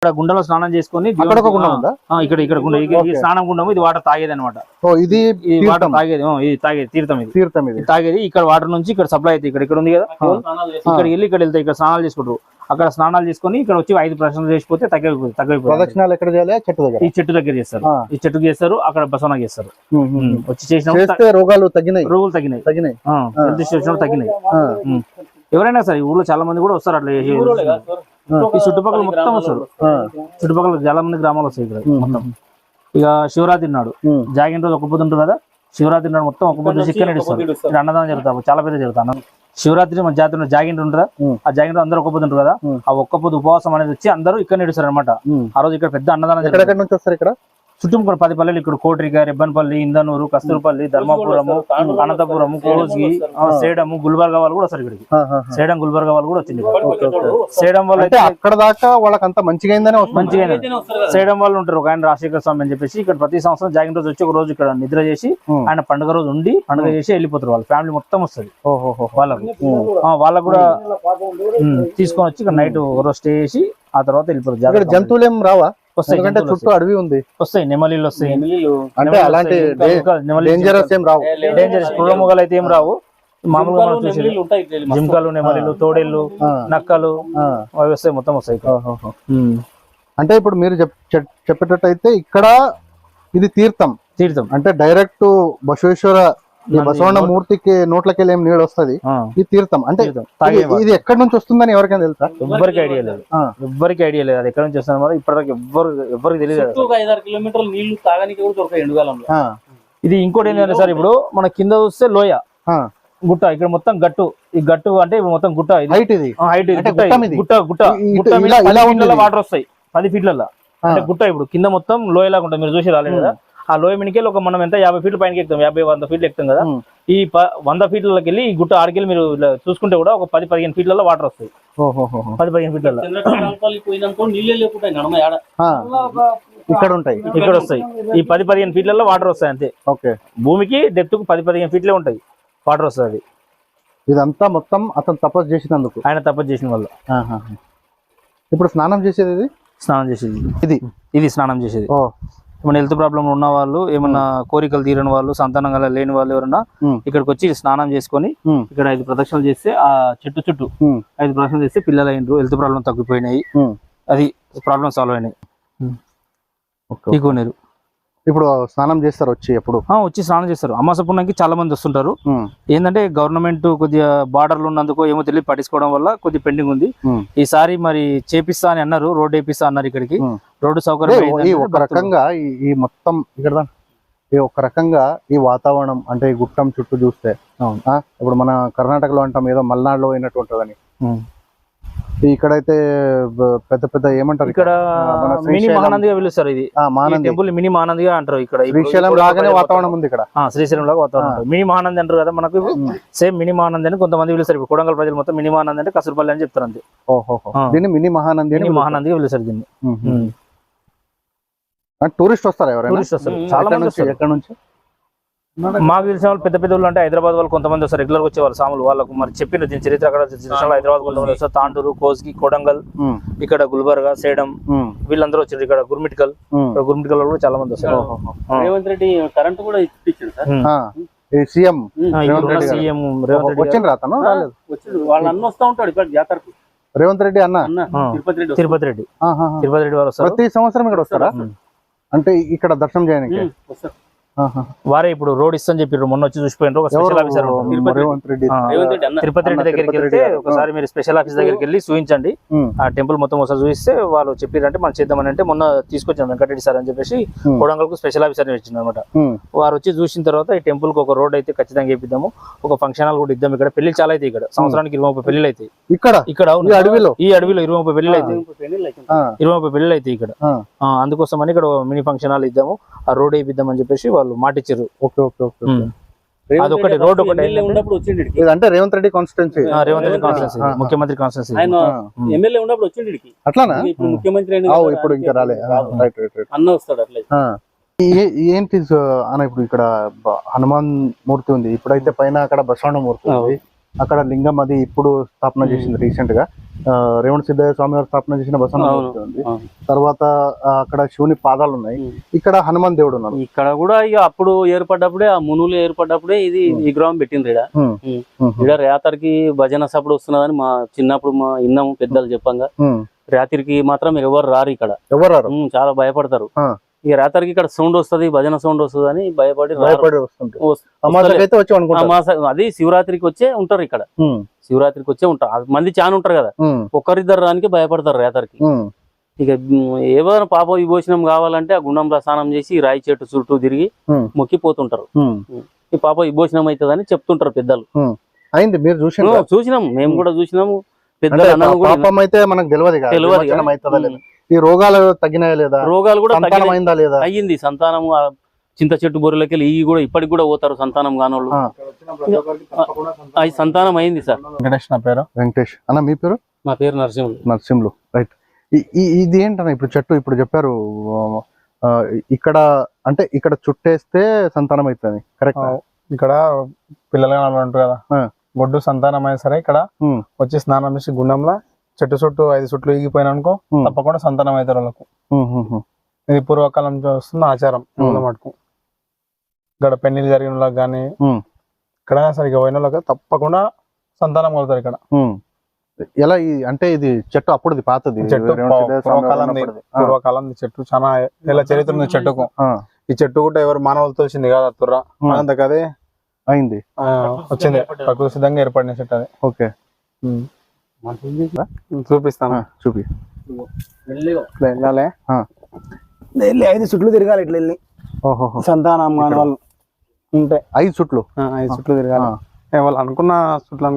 ఇక్కడ గుండెలో స్నానం చేసుకుని ఇక్కడ స్నానం గుండం ఇది వాటర్ తాగేది అనమాట. ఇది వాటర్ తాగేది, ఇది తాగేది తీర్థం ఇది తాగేది. ఇక్కడ వాటర్ నుంచి ఇక్కడ సప్లై అవుతుంది. ఇక్కడ ఉంది కదా, ఇక్కడ వెళ్ళి ఇక్కడ వెళ్తాయి. ఇక్కడ స్నానాలు చేసుకుంటారు. అక్కడ స్నానాలు చేసుకుని ఇక్కడ వచ్చి 5 ప్రదక్షిణలు చేసిపోతే ప్రదక్షిణాలు ఎక్కడ చేయాలి? చెట్టు దగ్గర, ఈ చెట్టు దగ్గర చేస్తారు. ఈ చెట్టుకు చేస్తారు, అక్కడ బసవన చేస్తారు. వచ్చి చేసిన రోగాలు తగ్గినాయి హెల్త్ ఇష్యూస్ తగ్గినాయి. ఎవరైనా సరే ఊర్లో చాలా మంది కూడా వస్తారు అట్లా. ఈ చుట్టుపక్కల మొత్తం వస్తారు. చుట్టుపక్కల చాలా మంది గ్రామాలు వస్తాయి ఇక్కడ మొత్తం. ఇక శివరాత్రి నాడు జాగిన రోజు ఒక్క పొద్దు ఉంటుంది కదా, శివరాత్రి నాడు మొత్తం ఒక్క పొద్దు చికెన్ ఇస్తారు. ఇక్కడ అన్నదానం జరుగుతాం, చాలా పెద్ద జరుగుతాం. శివరాత్రి మన జాతర జాగింట్ ఉంటుందా, ఆ జాగింట్ అందరూ ఒక్క పొద్దు ఉంటారు కదా, ఆ ఒక్క పొద్దు ఉపవాసం అనేది వచ్చి అందరూ ఇక్కడ నడుస్తారు అనమాట. ఆ రోజు ఇక్కడ పెద్ద అన్నదానం జరుగుతుంది. ఇక్కడ చుట్టుముక్కల 10 పల్లెలు, ఇక్కడ కోట్రిక, రెబ్బన్పల్లి, ఇందనూరు, కస్తూర్పల్లి, ధర్మపురము, అనంతపురము, కోస్గి, సేడము, గుల్బర్గా వాళ్ళు కూడా వస్తారు ఇక్కడికి. సేడం గుల్బర్గా వాళ్ళు కూడా వచ్చింది. సేడం వాళ్ళు అయితే అక్కడ దాకా వాళ్ళకి అంత మంచిగా మంచిగా సేడం వాళ్ళు ఉంటారు. ఒక ఆయన రాజశేఖర స్వామి అని చెప్పేసి ఇక్కడ ప్రతి సంవత్సరం జాగిన రోజు వచ్చి ఒక రోజు ఇక్కడ నిద్ర చేసి ఆయన పండుగ రోజు ఉండి పండుగ చేసి వెళ్ళిపోతారు. వాళ్ళ ఫ్యామిలీ మొత్తం వస్తుంది వాళ్ళకు కూడా తీసుకొని వచ్చి ఇక్కడ నైట్ ఒక రోజు స్టే చేసి ఆ తర్వాత వెళ్ళిపోతారు. జంతువులు ఏం రావా? వస్తాయి, చుట్టూ అడవి ఉంది. వస్తాయి, నెమలీలు వస్తాయి. అంటే అలాంటి డేంజరస్ ఏం రావు. డేంజరస్ క్రూరమృగాలు అయితే ఏం రావు. మామూలుగా మనం చూసి జింకలు, నెమలీలు, తోడేళ్ళు, నక్కలు అవి వస్తాయి, మొత్తం వస్తాయి. అంటే ఇప్పుడు మీరు చెప్పేటట్టయితే ఇక్కడ ఇది తీర్థం అంటే డైరెక్ట్ బసవేశ్వర బసవಣ್ణ మూర్తికి నోట్లకెళ్ళి ఏం నీళ్ళు వస్తుంది. ఈ తీర్థం అంటే ఇది ఎక్కడి నుంచి వస్తుందని ఎవరికైనా తెలుసా? ఎవ్వరికి ఐడియా లేదు. అది ఎక్కడి నుంచి వస్తుంది మరి ఇప్పటిదాకా ఎవ్వరికి తెలియదు. 5-6 కిలోమీటర్ల నీళ్లు తాగడానికి కూడా దొరకాయి ఎండుకాలంలో. ఇది ఇంకోటి ఏంటంటే సార్, ఇప్పుడు మన కింద చూస్తే లోయ, గుట్ట, ఇక్కడ మొత్తం గట్టు. ఈ గట్టు అంటే మొత్తం గుట్ట. గుట్ట వాటర్ వస్తాయి 10 ఫీట్లలో. అంటే గుట్ట ఇప్పుడు కింద మొత్తం లోయలాగా ఉంటుంది. మీరు చూసి రాలేదు కదా, ఆ లోయ మినికెళ్ళి ఒక మనం ఎంత 50 ఫీట్ల పైనకి ఎక్కుతాం, 50-100 ఫీట్లు ఎక్కుతాం కదా. ఈ 100 ఫీట్లకి వెళ్ళి ఈ గుట్ట ఆడికెళ్ళి మీరు చూసుకుంటే కూడా ఒక 10-15 ఫీట్లలో వాటర్ వస్తాయి. 10-15 ఫీట్లలో ఇక్కడ ఉంటాయి, ఇక్కడ వస్తాయి. ఈ 10-15 ఫీట్లలో వాటర్ వస్తాయి అంతే. భూమికి డెప్త్ కు 10-15 ఫీట్లే ఉంటాయి వాటర్ వస్తుంది. ఇదంతా మొత్తం అతను తపస్సు చేసినందుకు, ఆయన తపస్సు చేసిన వల్ల. ఇప్పుడు స్నానం చేసేది ఇది స్నానం చేసేది. ఏమైనా హెల్త్ ప్రాబ్లమ్ ఉన్న వాళ్ళు, ఏమన్నా కోరికలు తీరని వాళ్ళు, సంతానం లేని వాళ్ళు ఎవరన్నా ఇక్కడికి వచ్చి స్నానం చేసుకొని ఇక్కడ 5 ప్రదక్షిణలు చేస్తే ఆ చెట్టు చుట్టూ 5 ప్రదక్షిణలు చేస్తే పిల్లలు అయినరు, హెల్త్ ప్రాబ్లం తగ్గిపోయినాయి, అది ప్రాబ్లం సాల్వ్ అయినాయి. నీరు ఇప్పుడు స్నానం చేస్తారు వచ్చి స్నానం చేస్తారు. అమాస పుణ్యానికి చాలా మంది వస్తుంటారు. ఏంటంటే గవర్నమెంట్ కొద్దిగా బార్డర్లు ఉన్నందుకు ఏమో తెలియదు పట్టించుకోవడం వల్ల కొద్దిగా పెండింగ్ ఉంది. ఈసారి మరి చేపిస్తా అని అన్నారు, రోడ్ వేపిస్తా అన్నారు. ఇక్కడికి రోడ్డు సౌకర్యం ఒక రకంగా ఈ మొత్తం ఇక్కడ ఒక రకంగా ఈ వాతావరణం అంటే ఈ గుట్టం చుట్టూ చూస్తే ఇప్పుడు మన కర్ణాటకలో అంటాం ఏదో మల్నాడులో అయినట్టు ఉంటుందని. ఇక్కడైతే పెద్ద పెద్ద ఏమంటారు, ఇక్కడ మినీ మహానందిగా పిలుస్తారు. ఇది టెంపుల్ మినీ మహానందిగా అంటారు. ఇక్కడ శ్రీశైలం లాగానే వాతావరణం ఉంది. ఇక్కడ శ్రీశైలం లాగా వాతావరణం. మినీ మహానంది అంటారు కదా మనకు, సేమ్ మినీ మహానంది అని కొంతమంది పిలుస్తారు. ఇప్పుడు కొడంగల్ ప్రజలు మొత్తం మినీ మహానంది అంటే కసూర్పల్లి అని చెప్తారు అంతే. దీన్ని మినీ మహానందిగా పిలుస్తారు దీన్ని. టూరిస్ట్ వస్తారు ఎవరైనా? టూరిస్ట్ వస్తారు చాలా మంది. ఎక్కడ నుంచి మాకు తెలిసిన వాళ్ళు పెద్ద పెద్ద అంటే హైదరాబాద్ వాళ్ళు కొంతమంది వస్తారు, రెగ్యులర్ వచ్చే వాళ్ళు సాములు. వాళ్ళకు మరి చెప్పిన దీని చరిత్ర అక్కడ హైదరాబాద్ కొంతమంది వస్తారు. తాండూరు, కోస్గి, కొడంగల్, ఇక్కడ గుల్బర్గా, సేడం వీళ్ళందరూ వచ్చారు. ఇక్కడ గుర్మిట్కల్ కూడా చాలా మంది వస్తారు. రేవంత్ రెడ్డి కరెంట్ కూడా ఇప్పించాడు సార్. సీఎం రేవంత్ రెడ్డి వాళ్ళ అన్న వస్తూ ఉంటాడు ఇక్కడ జాతరకు. రేవంత్ రెడ్డి అన్న తిరుపతి రెడ్డి వారు వస్తారు. ప్రతి సంవత్సరం ఇక్కడ వస్తారా? అంటే ఇక్కడ దర్శనం చేయడానికి వారే ఇప్పుడు రోడ్ ఇస్తాని చెప్పారు. మొన్న వచ్చి చూసిపోయినారు. ఒక స్పెషల్ ఆఫీసర్ తిరుపతి రెడ్డి దగ్గరికి వెళ్తే ఒకసారి మీరు స్పెషల్ ఆఫీస్ దగ్గరికి వెళ్ళి చూపించండి, ఆ టెంపుల్ మొత్తం ఒకసారి చూపిస్తే వాళ్ళు చెప్పారంటే మనం చేద్దామని అంటే మొన్న తీసుకొచ్చాం వెంకటరెడ్డి సార్ అని చెప్పేసి కొడంగల్కు స్పెషల్ ఆఫీసర్ ఇచ్చింది అనమాట. వారు వచ్చి చూసిన తర్వాత ఈ టెంపుల్ కి ఒక రోడ్ అయితే ఖచ్చితంగా వేపిద్దాము, ఒక ఫంక్షన్ హాల్ కూడా ఇద్దాం. ఇక్కడ పెళ్లి చాలా అయితే ఇక్కడ సంవత్సరానికి 20-30 పెళ్లిలు అయితే ఇక్కడ ఈ అడవిలో 20-30 పెళ్లిలు అయితే 20-30 పెళ్లిలు అయితే ఇక్కడ. అందుకోసం అని ఇక్కడ మినీ ఫంక్షన్ హాల్ ఇద్దాము, ఆ రోడ్ వేపిద్దామని చెప్పేసి వాళ్ళు మాటిచ్చారు. అదొకటి రోడ్ ఒకటి అంటే రేవంత్ రెడ్డి కాన్స్టిట్యున్సీ, ముఖ్యమంత్రి కాన్స్టిట్యున్సీ ఎమ్మెల్యే ఉన్నప్పుడు వచ్చింది. అట్లానా? ముఖ్యమంత్రి ఇప్పుడు ఇంకా రాలే. అన్న వస్తాడు అట్లా. ఏంటి అన్న ఇప్పుడు ఇక్కడ హనుమాన్ మూర్తి ఉంది, ఇప్పుడైతే పైన అక్కడ బసవಣ್ణ మూర్తి ఉంది. అక్కడ లింగం అది ఇప్పుడు స్థాపన చేసింది రీసెంట్ గా. రేవణ సిద్ధయ్య స్వామి వారు స్థాపన చేసిన బసవన్న మూర్తి ఉంది. తర్వాత అక్కడ శివుని పాదాలు ఉన్నాయి. ఇక్కడ హనుమాన్ దేవుడు ఉన్నారు. ఇక్కడ కూడా ఇక అప్పుడు ఏర్పడ్డప్పుడే ఆ మునులు ఏర్పడ్డప్పుడే ఇది విగ్రహం పెట్టిండ్రు ఇక్కడ రాత్రికి భజన సప్పుడు వస్తున్నదని మా చిన్నప్పుడు మా ఇన్నాము పెద్దలు చెప్పంగా. రాత్రికి మాత్రం ఎవరు రారు ఇక్కడ, ఎవరు రారు, చాలా భయపడతారు. ఇక రాత్రికి ఇక్కడ సౌండ్ వస్తుంది, భజన సౌండ్ వస్తుంది అని భయపడి అది శివరాత్రికి వచ్చే ఉంటారు ఇక్కడ. శివరాత్రికి వచ్చే ఉంటారు, మంది చాలా ఉంటారు కదా, ఒక్కరిద్దరు రానికి భయపడతారు రాత్రికి. ఇక ఏమైనా పాప విభోజనం కావాలంటే ఆ గుండంలో స్నానం చేసి రాయి చెట్టు చుట్టూ తిరిగి మొక్కిపోతుంటారు. ఈ పాప విభోజనం అవుతుందని చెప్తుంటారు పెద్దలు. అయింది, మీరు చూసినాము, మేము కూడా చూసినాము. పెద్దలు మనకు తెలియదు ఈ రోగాలు తగ్గినాయా లేదా, రోగాలు కూడా అయిందా లేదా, అయ్యింది. సంతానం చింత చెట్టు బొర్రెలకి ఇవి కూడా ఇప్పటికి కూడా పోతారు సంతానం కానోళ్ళు. అది సంతానం అయింది సార్. వెంకటేష్ నా పేరు. వెంకటేష్ అన్న, మీ పేరు? నా పేరు నరసింహులు. నరసింహులు, రైట్. ఇది ఏంటన్నా ఇప్పుడు చెట్టు ఇప్పుడు చెప్పారు ఇక్కడ అంటే ఇక్కడ చుట్టేస్తే సంతానం అవుతుంది, కరెక్ట్? ఇక్కడ పిల్లలుగా ఉంటారు కదా, గొడ్డు సంతానం అయినా సరే ఇక్కడ వచ్చి స్నానం చేసి గుండంలో చెట్టు చుట్టూ 5 చుట్లు ఈగిపోయినా అనుకో తప్పకుండా సంతానం అవుతారు వాళ్ళకు. ఇది పూర్వకాలం నుంచి వస్తున్న ఆచారం. మటుకు ఇక్కడ పెళ్లిళ్ళు జరిగిన వాళ్ళకి కానీ ఇక్కడ సరిగ్గా పోయిన వాళ్ళకి తప్పకుండా సంతానం కలుగుతారు ఇక్కడ. ఎలా అంటే ఇది చెట్టు అప్పుడుది పాతది చెట్టు, పూర్వకాలం చెట్టు, చాలా ఇలా చరిత్ర ఉంది చెట్టుకు. ఈ చెట్టు కూడా ఎవరు మానవులతో వచ్చింది కాదు, తుర్ర అంతకదే అయింది, వచ్చింది, ప్రకృతి సిద్ధంగా ఏర్పడిన చెట్టు అది. ఓకే, చూపిస్తాను, చూపి. వెళ్ళాలి, 5 చుట్లు తిరగాలి ఇట్లా వెళ్ళి. సంతానం కాని వాళ్ళు ఉంటే 5 చుట్లు, 5 చుట్లు తిరగాలి. వాళ్ళు అనుకున్న చుట్లు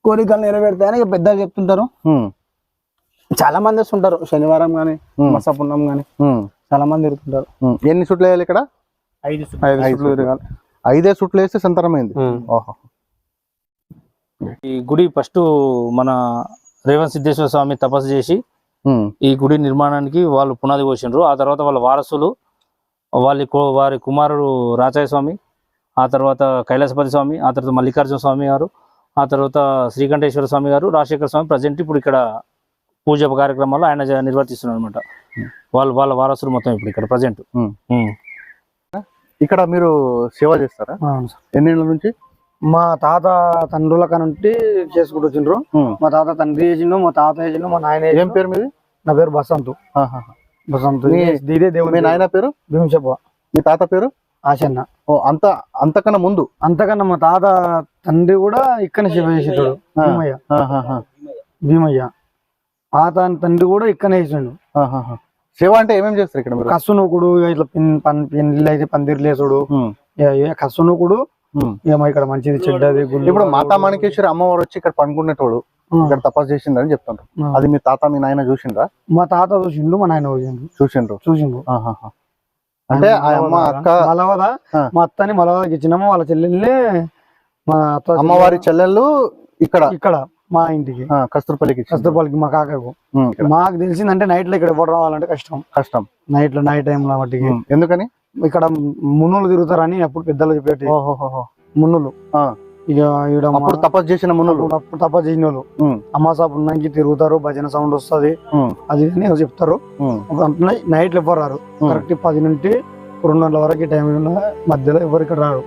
కోరికలు నెరవేరుతాయని పెద్దలు చెప్తుంటారు. చాలా మంది వస్తుంటారు, శనివారం గానీ మస పున్నం గానీ చాలా మంది తిరుగుతుంటారు. ఎన్ని చుట్లు వేయాలి ఇక్కడ? 5 చుట్లు తిరగాలి. 5 చుట్లు వేస్తే సంతానం అయింది. ఈ గుడి ఫస్ట్ మన రేవణ సిద్ధేశ్వర స్వామి తపస్సు చేసి ఈ గుడి నిర్మాణానికి వాళ్ళు పునాది పోసిండ్రు. ఆ తర్వాత వాళ్ళ వారసులు వారి కుమారుడు రాచాయ స్వామి, ఆ తర్వాత కైలాసపతి స్వామి, ఆ తర్వాత మల్లికార్జున స్వామి గారు, ఆ తర్వాత శ్రీకంఠేశ్వర స్వామి గారు, రాజశేఖర స్వామి ప్రజెంట్ ఇప్పుడు ఇక్కడ పూజ కార్యక్రమాలు ఆయన నిర్వర్తిస్తున్నారు అనమాట. వాళ్ళ వారసులు మొత్తం ఇప్పుడు ఇక్కడ ప్రజెంట్. ఇక్కడ మీరు సేవ చేస్తారా? ఎన్నేళ్ళ నుంచి? మా తాత తండ్రుల కనుంటి చేసుకుంటూ వచ్చిండ్రు. మా తాత తండ్రి చేసిండు, మా తాత చేసిండు, మా నాయన. ఏం పేరు మీది? నా పేరు బసంత్. బసంత్. మీ నాయన పేరు? భీమశప్ప. మీ తాత పేరు? ఆశన్న. ఓ, అంతకన్నా ముందు? అంతకన్నా మా తాత తండ్రి కూడా ఇక్కడ సేవ చేసేటాడు, భీమయ్య. భీమయ్య తాత తండ్రి కూడా ఇక్కడనే చేసిండు. సేవ అంటే ఏమేమి చేస్తారు ఇక్కడ? కసునుకుడు, ఇట్లా పెళ్లి అయితే పందిర్లేసుడు, కసునుకుడు. ఏమో ఇక్కడ మంచిది చెడ్డది. ఇప్పుడు మాతా మాణికేశ్వరి అమ్మవారు వచ్చి ఇక్కడ పండుకునేటోడు ఇక్కడ తపస్సు చేసిండ్రని చెప్తుంటారు. అది మీ తాత మీ నాయన చూసిండ్రా? మా తాత చూసిండు, మా నాయన చూసిండ్రు. అంటే ఆ అమ్మ అక్క మలవద, మా అత్తని మలవదకి ఇచ్చినాము. వాళ్ళ చెల్లెల్ని మా అమ్మవారి చెల్లెళ్ళు ఇక్కడ మా ఇంటికి కస్తూర్పల్లికి మా కాకకు. మాకు తెలిసిందంటే నైట్ లో ఇక్కడ ఎవరు రావాలంటే కష్టం. నైట్ టైంలో వాటికి. ఎందుకని? ఇక్కడ మునులు తిరుగుతారని అప్పుడు పెద్దలు చెప్పేటి. మునులు ఇక అప్పుడు తపస్సు చేసిన మునులు, అప్పుడు తపస్సు చేసిన వాళ్ళు అమాసాపు ఉన్నాకి తిరుగుతారు, భజన సౌండ్ వస్తుంది అది అని చెప్తారు. నైట్ లో ఎవరు రారు. కరెక్ట్ 10 నుండి 2 గంటల వరకు టైం మధ్యలో ఎవరు ఇక్కడ రారు.